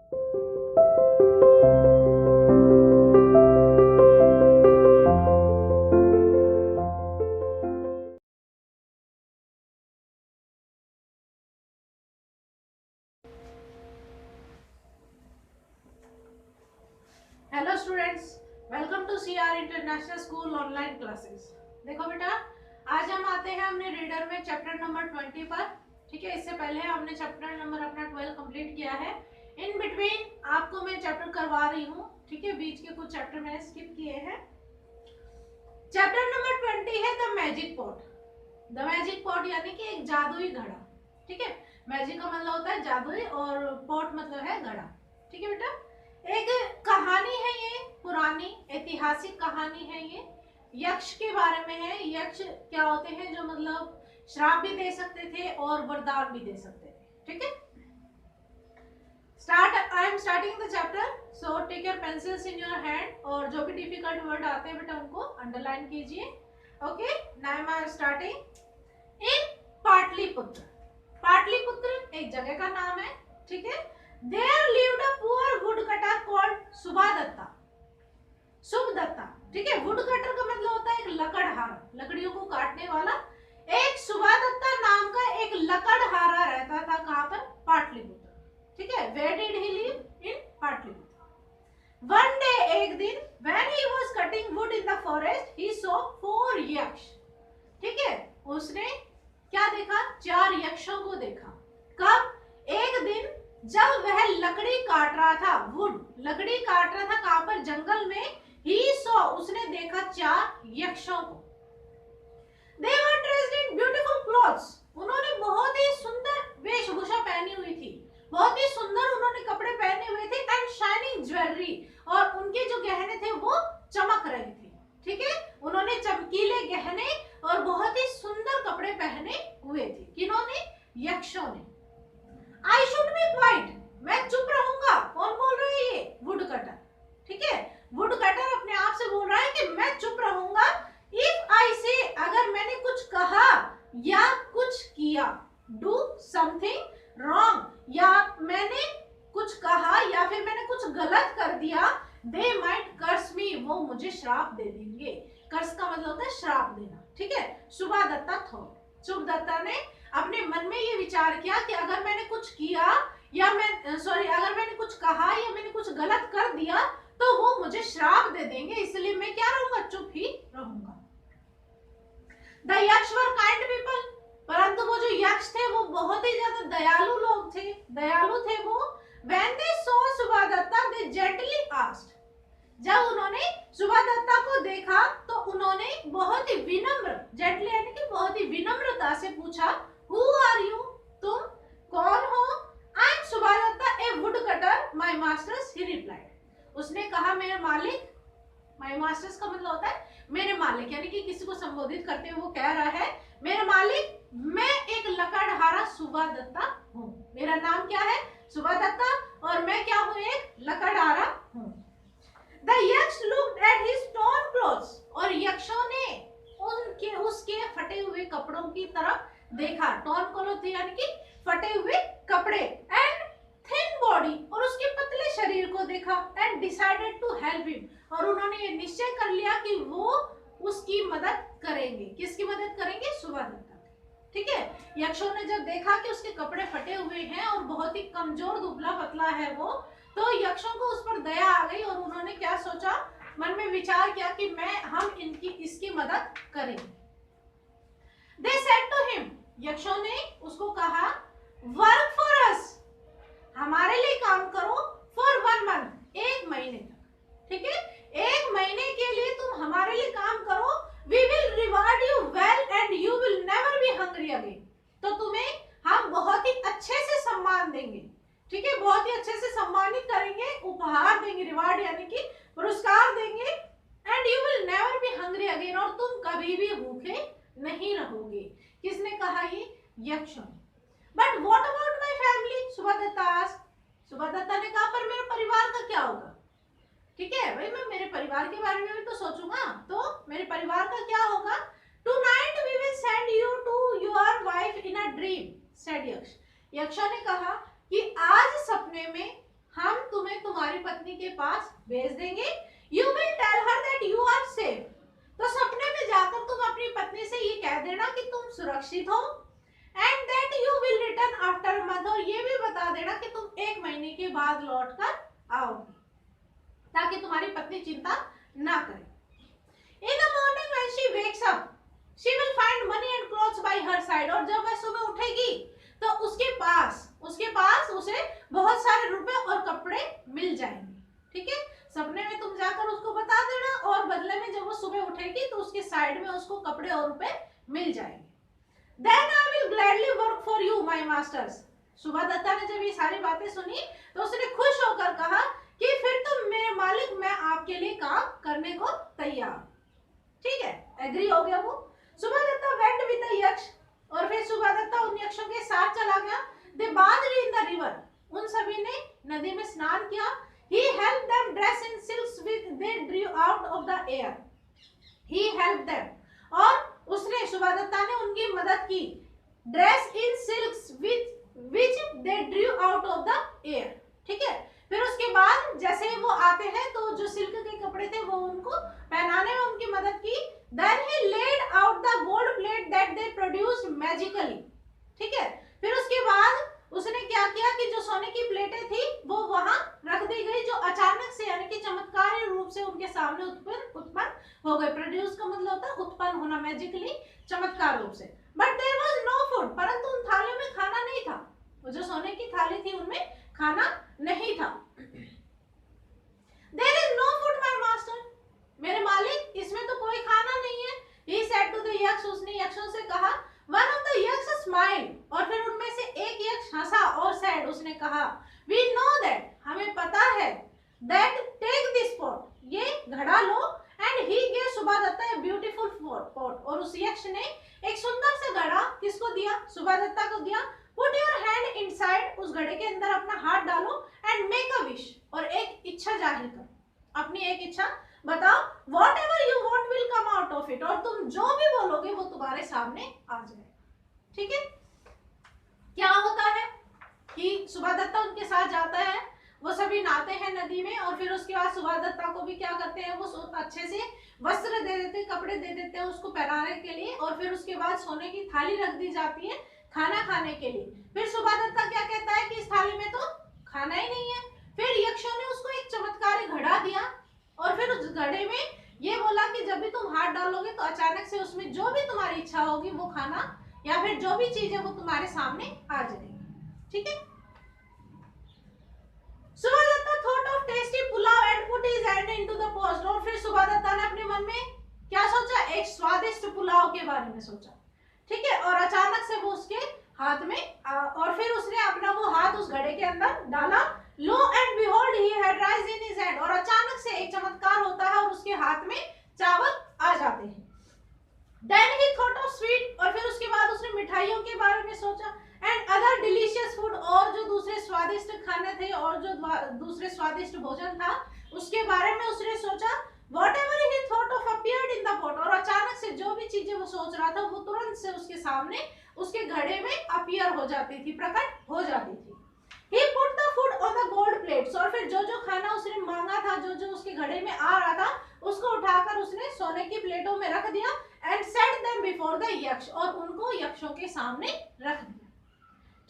Hello students, welcome to CR international school online classes. देखो बेटा, आज हम आते हैं अपने रीडर में चैप्टर नंबर 20 पर। ठीक है, इससे पहले हमने चैप्टर नंबर अपना 12 कंप्लीट किया है। इन बिटवीन आपको मैं चैप्टर करवा रही हूँ। ठीक है, बीच के कुछ चैप्टर मैंने स्किप किए हैं। चैप्टर नंबर 20 है the magic pot. The magic pot यानी कि एक जादुई घड़ा। ठीक है, मैजिक का मतलब होता है जादुई और पॉट मतलब है घड़ा। ठीक है बेटा, एक कहानी है, ये पुरानी ऐतिहासिक कहानी है। ये यक्ष के बारे में है। यक्ष क्या होते हैं, जो मतलब श्राप भी दे सकते थे और वरदान भी दे सकते थे। ठीक है, I am starting the chapter, so take your pencils in your hand और जो भी डिफिकल्ट वर्ड आते हैं बेटा उनको अंडरलाइन कीजिए। Okay, now I am starting. In Pataliputra, Pataliputra एक जगह का नाम है। ठीक है, there lived a poor woodcutter called सुभादत्ता। सुभदत्ता, ठीक है, वुडकटर का मतलब होता है एक लकड़हारा, लकड़ियों को काटने वाला। एक सुभादत्ता नाम का एक लकड़हारा रहता था कहां पर, पाटलिपुत्र। ठीक है, where did he live? in Pataliputra. one day, एक दिन, when he was cutting wood in the forest, he saw 4 यक्ष। ठीक है, उसने क्या देखा, 4 यक्षों को देखा। कब? एक दिन जब वह लकड़ी काट रहा था, वुड लकड़ी काट रहा था कहां पर, जंगल में। ही सॉ, उसने देखा 4 यक्षों को। They were dressed in beautiful clothes, उन्होंने बहुत ही सुंदर वेशभूषा पहनी हुई थी, बहुत ही सुंदर उन्होंने कपड़े पहने हुए थे। एंड शाइनिंग ज्वेलरी, और उनके जो गहने थे वो चमक रहे थे। ठीक है, उन्होंने चमकीले गहने और बहुत ही सुंदर कपड़े पहने हुए थे। किन्होंने? यक्षों ने। I should be quiet, मैं चुप रहूंगा। कौन बोल रहा है? ये वुडकटर। ठीक है, वुडकटर अपने आप से बोल रहा है कि मैं चुप रहूंगा। If I say, अगर मैंने कुछ कहा या कुछ किया, do something wrong, या मैंने कुछ कहा या फिर मैंने कुछ गलत कर दिया, they might curse me, वो मुझे श्राप दे देंगे। कर्स का मतलब होता है श्राप देना। ठीक है, सुभादत्ता थॉट, सुभादत्ता ने अपने मन में ये विचार किया कि अगर मैंने कुछ किया या अगर मैंने कुछ कहा या मैंने कुछ गलत कर दिया तो वो मुझे श्राप दे देंगे, इसलिए मैं क्या रहूंगा, चुप ही रहूंगा। द यक्ष वर काइंड पीपल, परंतु वो जो यक्ष थे वो बहुत ही ज्यादा दयालु लोग थे, दयालु थे वो। When they saw सुभादत्ता, they gently asked, जब उन्होंने सुभादत्ता को देखा तो उन्होंने बहुत ही विनम्र, जेंटली यानी कि बहुत ही विनम्रता से पूछा, Who are you? तुम कौन हो? I am सुभादत्ता, a woodcutter, my masters, he replied. उसने कहा, मेरे मालिक, my masters का मतलब होता है मेरे मालिक, यानी कि किसी को संबोधित करते हुए वो कह रहा है, मेरे मालिक, मैं एक लकड़हारा सुभादत्ता हूँ। मेरा नाम क्या है? सुभादत्ता, और मैं क्या हूँ? एक लकड़हारा हूँ। The yaks looked at his torn clothes, और यक्षों ने उसके फटे हुए कपड़ों की तरफ देखा। torn clothes यानी कि फटे हुए कपड़े। and thin body, और उसके पतले शरीर को देखा। and decided to help him, और उन्होंने ये निश्चय कर लिया कि वो उसकी मदद करेंगे। किसकी मदद करेंगे? सुभादत्ता। ठीक है, यक्षों ने जब देखा कि उसके कपड़े फटे हुए हैं और बहुत ही कमजोर दुबला पतला है वो, तो यक्षों को उस पर दया आ गई और उन्होंने क्या सोचा, मन में विचार किया कि हम इसकी मदद करेंगे। They said to him, यक्षों ने उसको कहा, वर्क फॉर अस, हमारे लिए काम करो, फॉर 1 month, 1 महीने तक। ठीक है, 1 महीने के लिए तुम हमारे लिए काम करो। We will reward you well and you will never be hungry again. तो तुम्हें हम बहुत ही अच्छे से सम्मान देंगे। ठीक है, बहुत ही अच्छे से सम्मानित करेंगे, उपहार देंगे, रिवार्ड यानी कि पुरस्कार देंगे। And you will never be hungry again, और तुम कभी भी भूखे नहीं रहोगे। किसने कहा? ये यक्षों ने। But what about my family? Subhadatta ने कहा, पर मेरे परिवार का क्या होगा? ठीक है भाई, मैं मेरे परिवार के बारे में भी तो सोचूंगा, तो मेरे परिवार का क्या होगा? Tonight we will send you to your wife in a dream, said Yaksha. यक्षों ने कहा कि आज सपने में हम तुम्हारी पत्नी के पास भेज देंगे। You will tell her that you are safe. तो सपने में जाकर तुम अपनी पत्नी से ये कह देना कि तुम सुरक्षित हो, and that you will return after month, और ये भी बता देना कि तुम 1 महीने के बाद लौट कर आओगी, ताकि तुम्हारी पत्नी चिंता ना करे। In the morning when she wakes up she will find money and clothes bye her side, और जब वह सुबह उठेगी तो उसके पास उसे बहुत सारे रुपए और कपड़े मिल जाएंगे। ठीक है, सपने में तुम जाकर उसको बता देना, और बदले में जब वो सुबह उठेगी तो उसके साइड में उसको कपड़े और रुपए मिल जाएंगे। Then I will gladly work for you, my masters. सुबह दत्ता ने जब ये सारी बातें सुनी तो उसने खुश होकर कहा कि फिर तो मेरे मालिक, मैं आपके लिए काम करने को तैयार। ठीक है, एग्री हो गया वो। सुबह दत्ता वेंट विद द यक्ष, और फिर सुबह दत्ता उन यक्षों के साथ चला गया। दे bathed in the river, उन सभी ने नदी में स्नान किया। He helped them dress in silks which they drew out of the air. He helped them, और उसने सुबह दत्ता ने उनकी मदद की। Dress in silks which they Drew out of the air. ठीक है, फिर उसके बाद जैसे ही वो आते हैं तो जो सिल्क के कपड़े थे वो उनको पहनाने में उनकी मदद की। Then he laid out the gold plate that they produced magically. ठीक है, फिर उसके बाद उसने क्या किया कि जो सोने की प्लेटें थी वो वहां रख दी गई, जो अचानक से यानी कि चमत्कारी रूप से उनके सामने उत्पन्न हो गए। प्रोड्यूस का मतलब होता है उत्पन्न होना, मैजिकली, चमत्कार रूप से। But there was no food, परंतु उन थालियों में खाना नहीं था। वो जो सोने की थाली थी उनमें खाना नहीं था। There is no food my master, मेरे मालिक, इसमें तो कोई खाना नहीं है। ही सेड टू द यक्ष, उसने यक्षों से कहा। वन ऑफ द यक्ष स्माइल्ड, और फिर उनमें से एक यक्ष हंसा और सेड, उसने कहा, वी नो दैट, हमें पता है, दैट टेक दिस पॉट, ये घड़ा लो, एंड ही गेव सुबह दत्ता ए ब्यूटीफुल पॉट, और उस यक्ष ने एक सुंदर सा घड़ा किसको दिया? सुबह दत्ता को दिया। पुट योर हैंड इनसाइड, उस घड़े के अंदर अपना हाथ डालो, एंड मेक अ विश, और एक इच्छा जाहिर कर, अपनी एक इच्छा बताओ। What ever you want will come out of it, और तुम जो भी बोलोगे वो तुम्हारे सामने आ जाए। ठीक है, क्या होता है कि सुबह दत्ता उनके साथ जाता है, वो सभी नहाते हैं नदी में, और फिर उसके बाद सुबह दत्ता को भी क्या करते हैं, वो अच्छे से वस्त्र दे देते हैं, कपड़े दे देते हैं उसको पहनाने के लिए, और फिर उसके बाद सोने की थाली रख दी जाती है खाना खाने के लिए। फिर सुबह दत्ता क्या कहता है कि इस थाली में तो खाना ही नहीं है। फिर यक्षों ने उसको एक चमत्कारी घड़ा दिया, और फिर उस घड़े में ये बोला कि जब भी तुम हाथ डालोगे तो अचानक से उसमें जो भी तुम्हारी इच्छा होगी वो खाना या फिर जो भी चीज है वो तुम्हारे सामने आ जाएगी। ठीक है, सुबह Datta thought of tasty pulao and put his hand into the post, और फिर सुबह दत्ता ने अपने मन में क्या सोचा? एक स्वादिष्ट पुलाव के बारे में सोचा। ठीक है, और अचानक से वो उसके हाथ में और फिर उसने अपना वो हाथ उस घड़े के अंदर डाला। Lo and behold he had rice in his hand, और अचानक से एक चमत्कार होता है और उसके हाथ में चावल आ जाते हैं। Then he thought of sweet, और फिर उसके बाद उसने मिठाइयों के बारे में सोचा, एंड अदर डिलीशियस फूड, और जो दूसरे स्वादिष्ट खाने थे और जो दूसरे स्वादिष्ट भोजन था उसके बारे में उसने सोचा। Whatever he thought of appeared in the pot, और अचानक से जो भी चीजें वो सोच रहा था वो तुरंत से उसके सामने उसके घड़े में अपीयर हो जाती थी, प्रकट हो जाती थी। He put the food on the gold plates, और फिर जो जो खाना उसने मांगा था, जो जो उसके घड़े में आ रहा था उसको उठाकर उसने सोने की प्लेटों में रख दिया। And set them before the यक्ष, और उनको यक्षों के सामने रख दिया।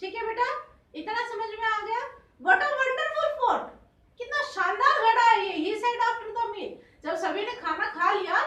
ठीक है बेटा, इतना समझ में आ गया? What a wonderful pot, कितना शानदार घड़ा है ये। He said after the meal, जब सभी ने खाना खा लिया